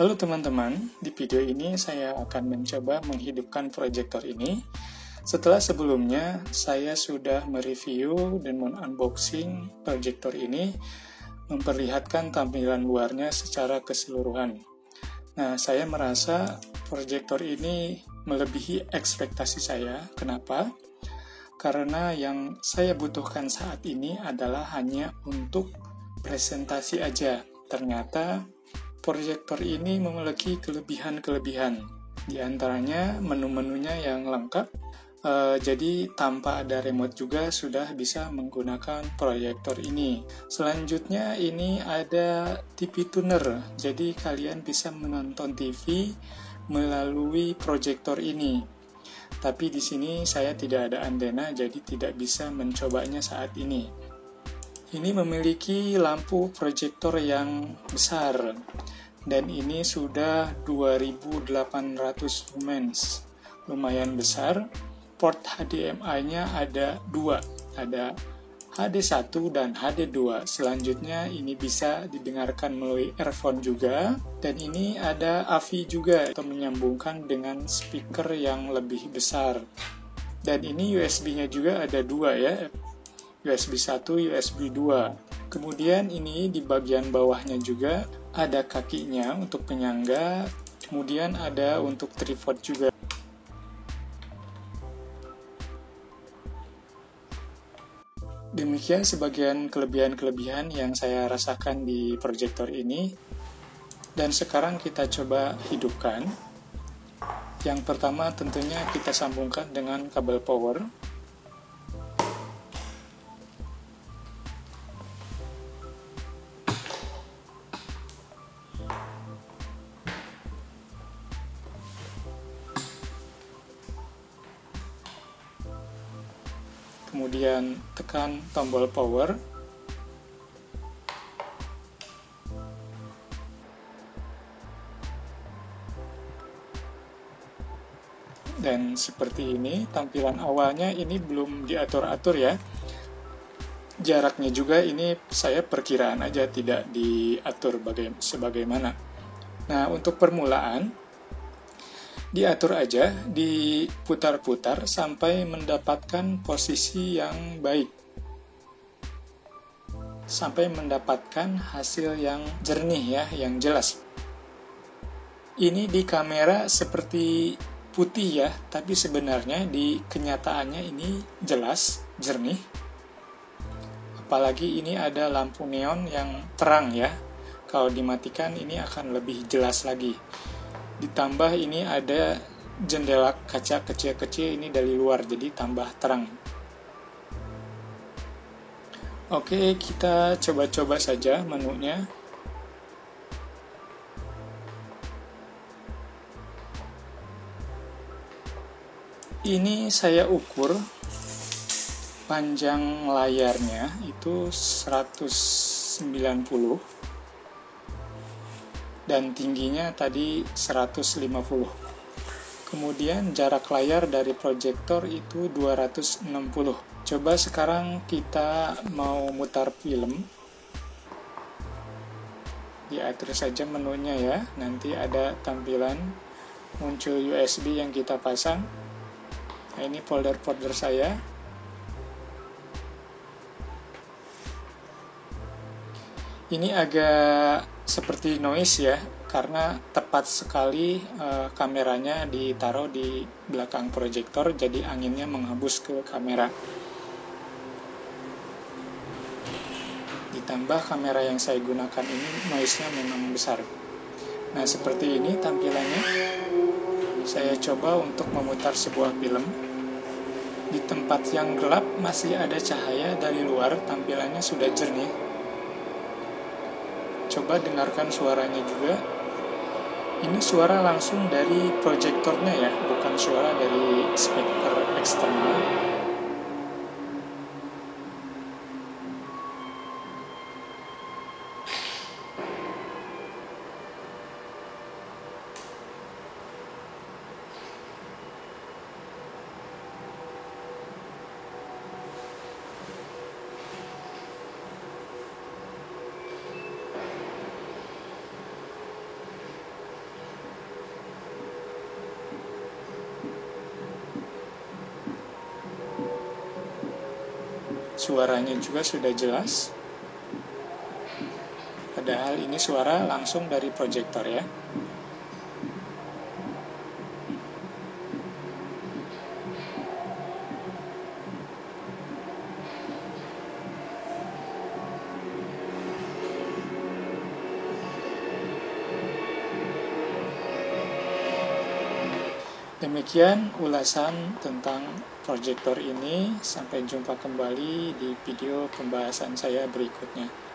Halo teman-teman, di video ini saya akan mencoba menghidupkan proyektor ini. Setelah sebelumnya saya sudah mereview dan men-unboxing proyektor ini, memperlihatkan tampilan luarnya secara keseluruhan. Nah, saya merasa proyektor ini melebihi ekspektasi saya. Kenapa? Karena yang saya butuhkan saat ini adalah hanya untuk presentasi aja. Ternyata proyektor ini memiliki kelebihan-kelebihan. Di antaranya menu-menunya yang lengkap, jadi tanpa ada remote juga sudah bisa menggunakan proyektor ini. Selanjutnya ini ada TV tuner, jadi kalian bisa menonton TV melalui proyektor ini. Tapi di sini saya tidak ada antena, jadi tidak bisa mencobanya saat ini. Ini memiliki lampu proyektor yang besar, dan ini sudah 2800 lumens, lumayan besar. Port HDMI-nya ada dua, ada HD1 dan HD2. Selanjutnya ini bisa didengarkan melalui earphone juga, dan ini ada AV juga atau menyambungkan dengan speaker yang lebih besar. Dan ini USB-nya juga ada dua ya, USB 1, USB 2. Kemudian ini di bagian bawahnya juga ada kakinya untuk penyangga, kemudian ada untuk tripod juga. Demikian sebagian kelebihan-kelebihan yang saya rasakan di proyektor ini. Dan sekarang kita coba hidupkan. Yang pertama tentunya kita sambungkan dengan kabel power. Kemudian tekan tombol power. Dan seperti ini, tampilan awalnya ini belum diatur-atur ya. Jaraknya juga ini saya perkiraan aja, tidak diatur sebagaimana. Nah, untuk permulaan, diatur aja, diputar-putar sampai mendapatkan posisi yang baik. Sampai mendapatkan hasil yang jernih ya, yang jelas. Ini di kamera seperti putih ya, tapi sebenarnya di kenyataannya ini jelas, jernih. Apalagi ini ada lampu neon yang terang ya. Kalau dimatikan ini akan lebih jelas lagi. Ditambah ini ada jendela kaca kecil-kecil ini dari luar, jadi tambah terang. Oke, kita coba-coba saja menunya. Ini saya ukur panjang layarnya itu 190 dan tingginya tadi 150. Kemudian jarak layar dari proyektor itu 260. Coba sekarang kita mau mutar film. Diatur saja menunya ya. Nanti ada tampilan muncul USB yang kita pasang. Nah, ini folder-folder saya. Ini agak seperti noise ya, karena tepat sekali kameranya ditaruh di belakang proyektor, jadi anginnya menghembus ke kamera. Ditambah kamera yang saya gunakan ini noise-nya memang besar. Nah, seperti ini tampilannya. Saya coba untuk memutar sebuah film. Di tempat yang gelap masih ada cahaya dari luar, tampilannya sudah jernih. Coba dengarkan suaranya juga. Ini suara langsung dari proyektornya ya, bukan suara dari speaker eksternal. Suaranya juga sudah jelas. Padahal ini suara langsung dari proyektor ya. Demikian ulasan tentang proyektor ini. Sampai jumpa kembali di video pembahasan saya berikutnya.